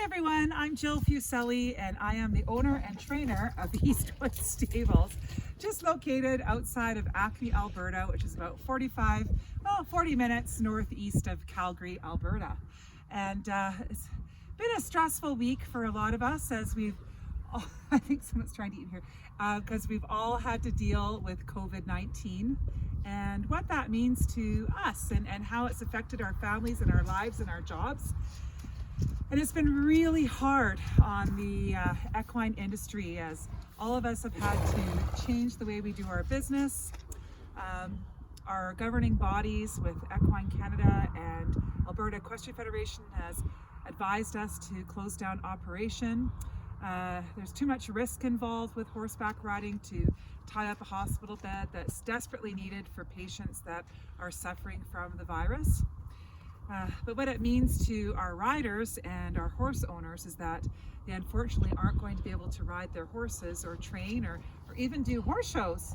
everyone, I'm Jill Fuselli and I am the owner and trainer of Eastwood Stables, just located outside of Acme, Alberta, which is about 40 minutes northeast of Calgary, Alberta. And it's been a stressful week for a lot of us as I think someone's trying to eat here, because we've all had to deal with COVID-19 and what that means to us and how it's affected our families and our lives and our jobs. And it's been really hard on the equine industry as all of us have had to change the way we do our business. Our governing bodies with Equine Canada and Alberta Equestrian Federation has advised us to close down operation. There's too much risk involved with horseback riding to tie up a hospital bed that's desperately needed for patients that are suffering from the virus. But what it means to our riders and our horse owners is that they unfortunately aren't going to be able to ride their horses or train or even do horse shows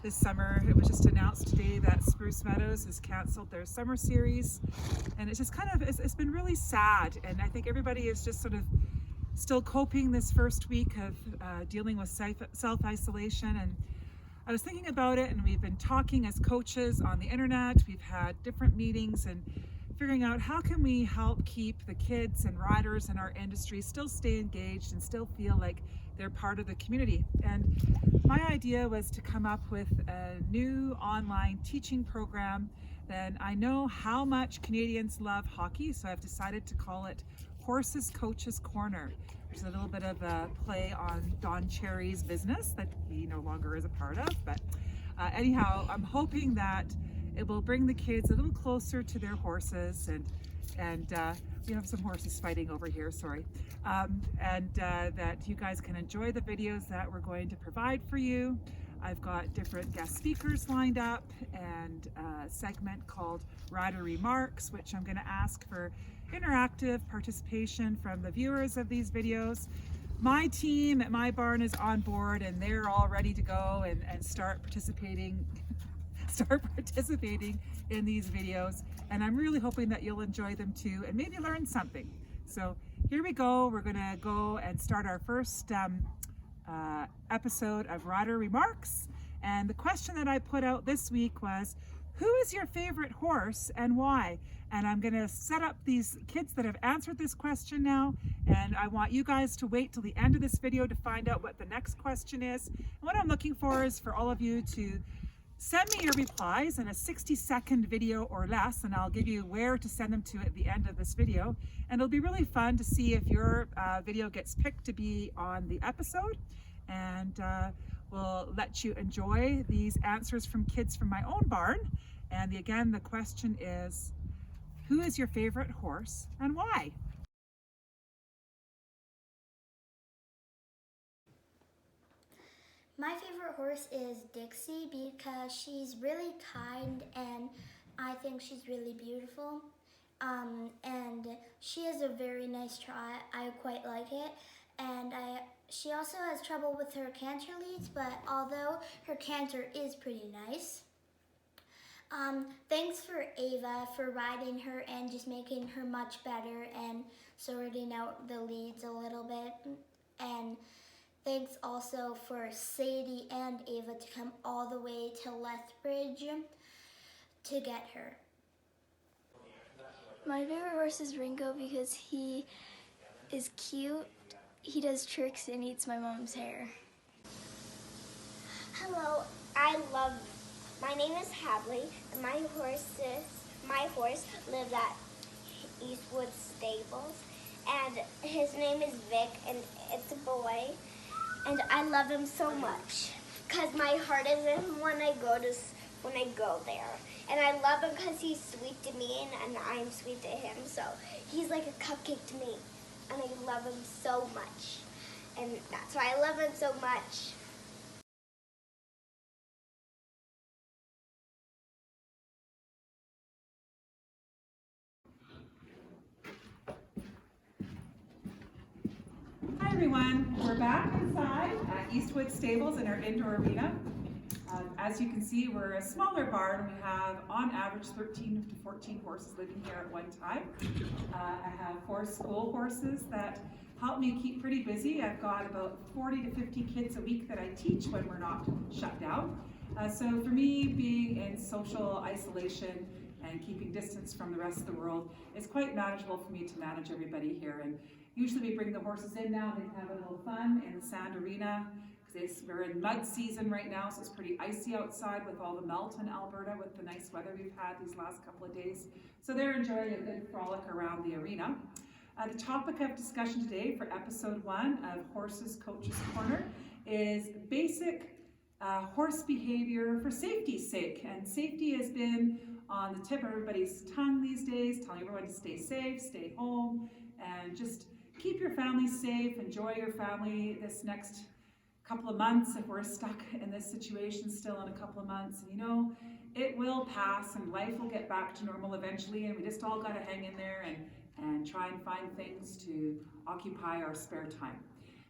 this summer. It was just announced today that Spruce Meadows has canceled their summer series, and it's just it's been really sad. And I think everybody is just sort of still coping this first week of dealing with self-isolation. And I was thinking about it, and we've been talking as coaches on the internet. We've had different meetings and figuring out how can we help keep the kids and riders in our industry still stay engaged and still feel like they're part of the community. And my idea was to come up with a new online teaching program. Then I know how much Canadians love hockey, so I've decided to call it Horses Coaches Corner, which is a little bit of a play on Don Cherry's business that he no longer is a part of. But anyhow, I'm hoping that it will bring the kids a little closer to their horses, and we have some horses fighting over here, sorry. That you guys can enjoy the videos that we're going to provide for you. I've got different guest speakers lined up and a segment called Rider Remarks, which I'm going to ask for interactive participation from the viewers of these videos. My team at my barn is on board and they're all ready to go and start participating in these videos, and I'm really hoping that you'll enjoy them too and maybe learn something. So here we go. We're gonna go and start our first episode of Rider Remarks, and the question that I put out this week was, who is your favorite horse and why? And I'm gonna set up these kids that have answered this question now, and I want you guys to wait till the end of this video to find out what the next question is. And what I'm looking for is for all of you to send me your replies in a 60-second video or less, and I'll give you where to send them to at the end of this video. And it'll be really fun to see if your video gets picked to be on the episode. And we'll let you enjoy these answers from kids from my own barn. And again, the question is, who is your favorite horse and why? My favorite horse is Dixie because she's really kind and I think she's really beautiful. And she has a very nice trot. I quite like it. And she also has trouble with her canter leads, but although her canter is pretty nice. Thanks for Ava for riding her and just making her much better and sorting out the leads a little bit. And thanks also for Sadie and Ava to come all the way to Lethbridge to get her. My favorite horse is Ringo because he is cute, he does tricks, and eats my mom's hair. Hello, my name is Hadley, and my horse lives at Eastwood Stables, and his name is Vic, and it's a boy, and I love him so much, because my heart is in him when I go there, and I love him because he's sweet to me, and I'm sweet to him, so he's like a cupcake to me, and I love him so much, and that's why I love him so much. Hi everyone, we're back inside at Eastwood Stables in our indoor arena. As you can see, we're a smaller barn. We have, on average, 13 to 14 horses living here at one time. I have 4 school horses that help me keep pretty busy. I've got about 40 to 50 kids a week that I teach when we're not shut down. So for me, being in social isolation and keeping distance from the rest of the world, it's quite manageable for me to manage everybody here. And usually we bring the horses in now, they can have a little fun in the sand arena. We're in mud season right now, so it's pretty icy outside with all the melt in Alberta with the nice weather we've had these last couple of days. So they're enjoying a good frolic around the arena. The topic of discussion today for episode 1 of Horses Coaches Corner is basic horse behavior for safety's sake. And safety has been on the tip of everybody's tongue these days, telling everyone to stay safe, stay home, and just keep your family safe, enjoy your family this next couple of months if we're stuck in this situation still in a couple of months. And you know, it will pass and life will get back to normal eventually, and we just all got to hang in there and try and find things to occupy our spare time.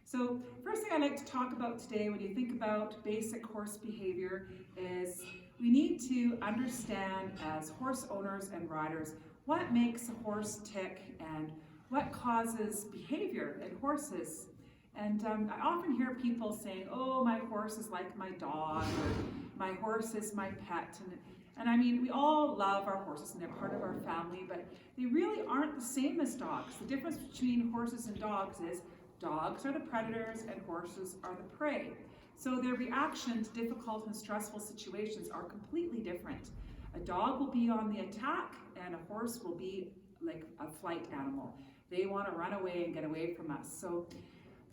So first thing I'd like to talk about today when you think about basic horse behavior is we need to understand as horse owners and riders what makes a horse tick and what causes behavior in horses. And I often hear people saying, oh, my horse is like my dog, or my horse is my pet. And I mean, we all love our horses and they're part of our family, but they really aren't the same as dogs. The difference between horses and dogs is dogs are the predators and horses are the prey. So their reaction to difficult and stressful situations are completely different. A dog will be on the attack and a horse will be like a flight animal. They want to run away and get away from us. So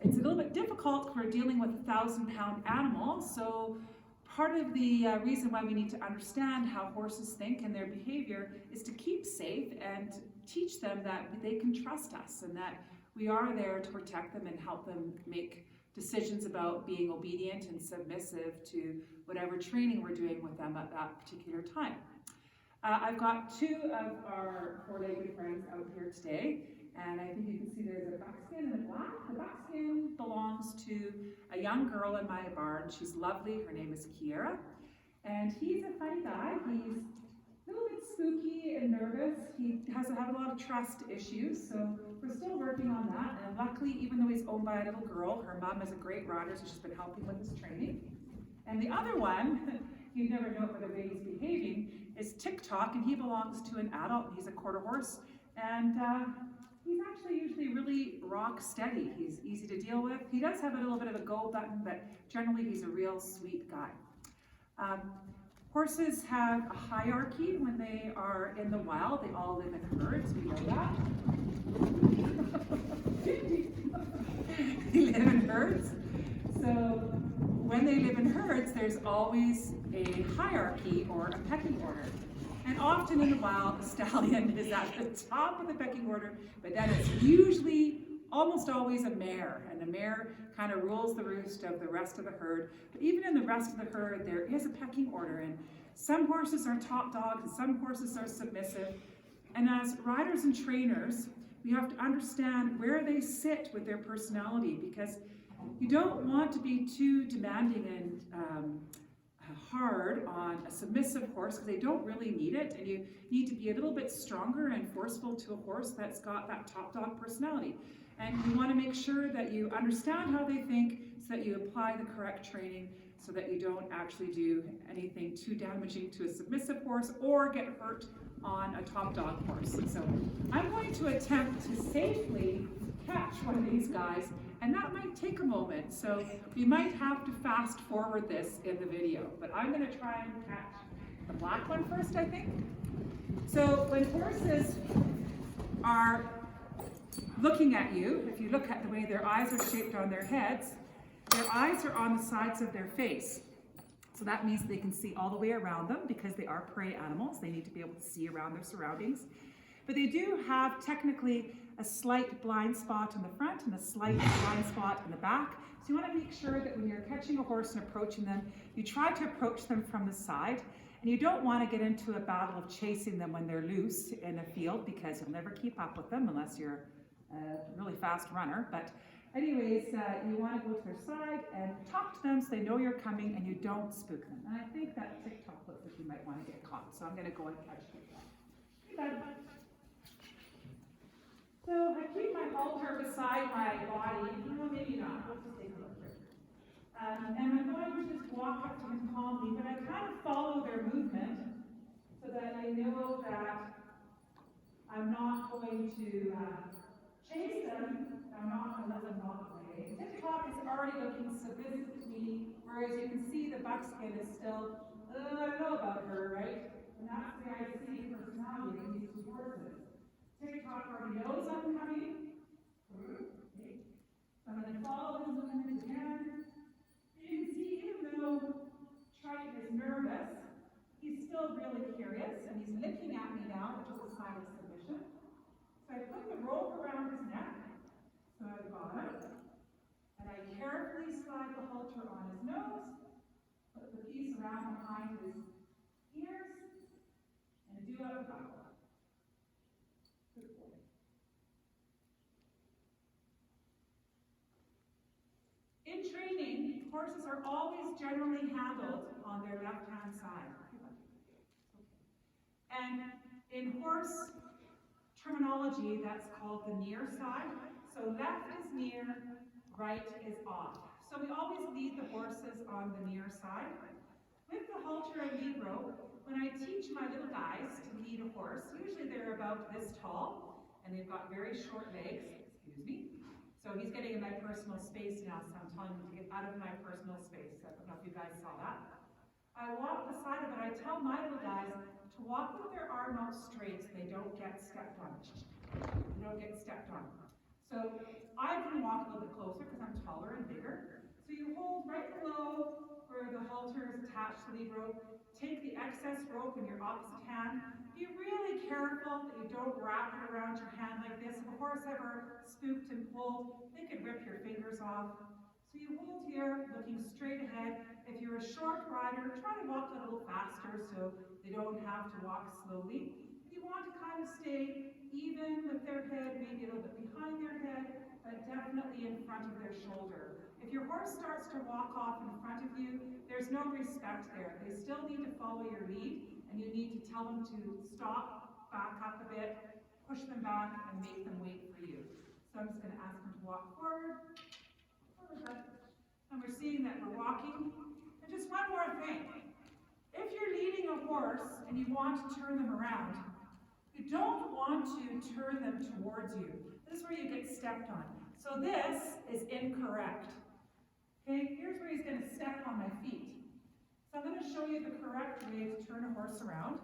it's a little bit difficult if we're dealing with a 1,000-pound animal. So part of the reason why we need to understand how horses think and their behavior is to keep safe and teach them that they can trust us and that we are there to protect them and help them make decisions about being obedient and submissive to whatever training we're doing with them at that particular time. I've got 2 of our 4-legged friends out here today. And I think you can see there's a buckskin and a black. The buckskin belongs to a young girl in my barn. She's lovely. Her name is Kiera. And he's a funny guy. He's a little bit spooky and nervous. He hasn't had a lot of trust issues, so we're still working on that. And luckily, even though he's owned by a little girl, her mom is a great rider, so she's been helping with his training. And the other one, you'd never know by the way he's behaving, is TikTok, and he belongs to an adult. He's a quarter horse. And he's actually usually really rock steady. He's easy to deal with. He does have a little bit of a go button, but generally he's a real sweet guy. Horses have a hierarchy when they are in the wild. They all live in herds, we know that. They live in herds. So when they live in herds, there's always a hierarchy or a pecking order. And often in the wild, the stallion is at the top of the pecking order, but then it's usually almost always a mare, and the mare kind of rules the roost of the rest of the herd. But even in the rest of the herd, there is a pecking order, and some horses are top dogs, and some horses are submissive. And as riders and trainers, we have to understand where they sit with their personality, because you don't want to be too demanding and hard on a submissive horse because they don't really need it, and you need to be a little bit stronger and forceful to a horse that's got that top dog personality. And you want to make sure that you understand how they think so that you apply the correct training so that you don't actually do anything too damaging to a submissive horse or get hurt on a top dog horse. So I'm going to attempt to safely catch one of these guys, and that might take a moment, so we might have to fast forward this in the video, but I'm going to try and catch the black one first, I think. So when horses are looking at you, if you look at the way their eyes are shaped on their heads, their eyes are on the sides of their face. So that means they can see all the way around them because they are prey animals. They need to be able to see around their surroundings. But they do have technically a slight blind spot in the front and a slight blind spot in the back. So you want to make sure that when you're catching a horse and approaching them, you try to approach them from the side. And you don't want to get into a battle of chasing them when they're loose in a field because you'll never keep up with them unless you're a really fast runner. But anyways, you want to go to their side and talk to them so they know you're coming and you don't spook them. And I think that TikTok looks like you might want to get caught, so I'm going to go and catch you. So I keep my halter beside my body. Well, maybe not. Let's just take a look here. And I'm going to just walk up to them calmly, but I kind of follow their movement so that I know that I'm not going to chase them. I'm not going to let them walk away. TikTok is already looking submissive to me, whereas you can see the buckskin is still, I don't know about her, right? And that's the way I see personality in these two horses. TikTok already knows I'm coming. Okay. I'm going to follow his movement again. You can see, even though Triton is nervous, he's still really curious, and he's looking at me now, which is a sign of submission. So I put the rope around his neck, so I've got it, and I carefully slide the halter on his nose, put the piece around behind his ears, and do a buckle. Good boy. In training, horses are always generally handled on their left-hand side. And in horse terminology, that's called the near side. So left is near, right is off. So we always lead the horses on the near side. With the halter and lead rope, when I teach my little guys to lead a horse, usually they're about this tall, and they've got very short legs, excuse me. So he's getting in my personal space now, so I'm telling him to get out of my personal space. I don't know if you guys saw that. I walk beside him, and I tell my little guys to walk with their arm out straight so they don't get stepped on. They don't get stepped on. So I can walk a little bit closer because I'm taller and bigger. So you hold right below where the halter is attached to the lead rope. Take the excess rope in your opposite hand. Be really careful that you don't wrap it around your hand like this. If a horse ever spooked and pulled, they could rip your fingers off. So you hold here, looking straight ahead. If you're a short rider, try to walk a little faster so they don't have to walk slowly. You want to kind of stay even with their head, maybe a little bit behind their head, but definitely in front of their shoulder. If your horse starts to walk off in front of you, there's no respect there. They still need to follow your lead, and you need to tell them to stop, back up a bit, push them back, and make them wait for you. So I'm just going to ask them to walk forward. And we're seeing that we're walking. And just one more thing. If you're leading a horse and you want to turn them around, you don't want to turn them towards you. This is where you get stepped on. So this is incorrect. Okay, here's where he's going to step on my feet. So I'm going to show you the correct way to turn a horse around.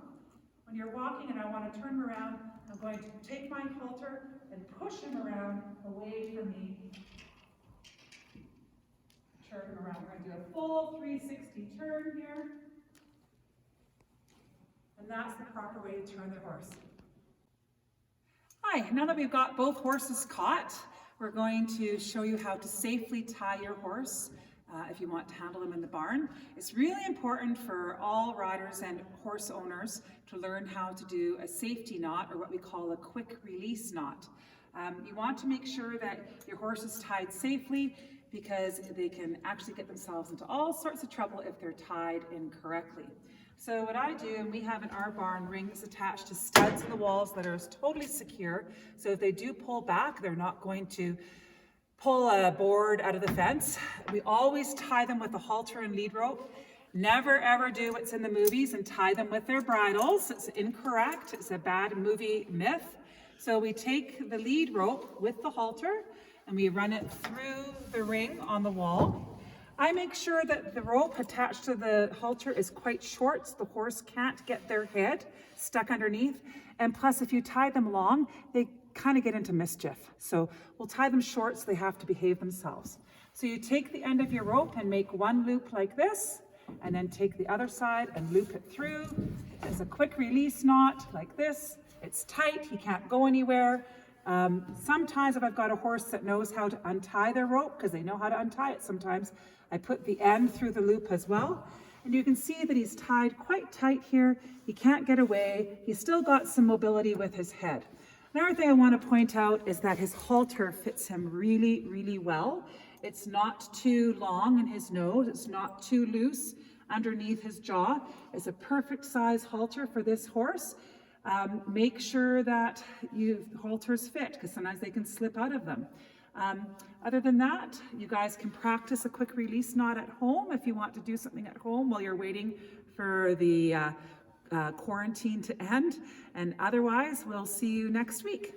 When you're walking and I want to turn him around, I'm going to take my halter and push him around away from me. Turn him around. We're going to do a full 360 turn here. And that's the proper way to turn the horse. Hi, now that we've got both horses caught, we're going to show you how to safely tie your horse if you want to handle them in the barn. It's really important for all riders and horse owners to learn how to do a safety knot, or what we call a quick release knot. You want to make sure that your horse is tied safely, because they can actually get themselves into all sorts of trouble if they're tied incorrectly. So what I do, and we have in our barn rings attached to studs in the walls that are totally secure. So if they do pull back, they're not going to pull a board out of the fence. We always tie them with a halter and lead rope. Never ever do what's in the movies and tie them with their bridles. It's incorrect. It's a bad movie myth. So we take the lead rope with the halter and we run it through the ring on the wall. I make sure that the rope attached to the halter is quite short so the horse can't get their head stuck underneath. And plus, if you tie them long, they kind of get into mischief. So we'll tie them short so they have to behave themselves. So you take the end of your rope and make one loop like this, and then take the other side and loop it through. It's a quick release knot like this. It's tight, he can't go anywhere. Sometimes if I've got a horse that knows how to untie their rope, because they know how to untie it sometimes, I put the end through the loop as well. And you can see that he's tied quite tight here. He can't get away. He's still got some mobility with his head. Another thing I want to point out is that his halter fits him really, really well. It's not too long in his nose. It's not too loose underneath his jaw. It's a perfect size halter for this horse. Make sure that halters fit, because sometimes they can slip out of them. Other than that, you guys can practice a quick release knot at home if you want to do something at home while you're waiting for the quarantine to end. And otherwise, we'll see you next week.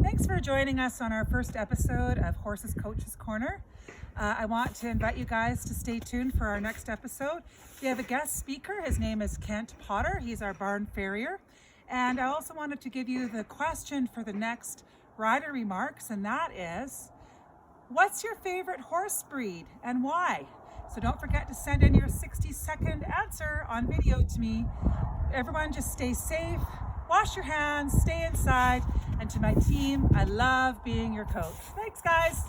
Thanks for joining us on our first episode of Horses Coaches Corner. I want to invite you guys to stay tuned for our next episode. We have a guest speaker. His name is Kent Potter. He's our barn farrier. And I also wanted to give you the question for the next rider remarks, and that is, what's your favorite horse breed and why? So don't forget to send in your 60-second answer on video to me. Everyone just stay safe, wash your hands, stay inside, and to my team, I love being your coach. Thanks, guys.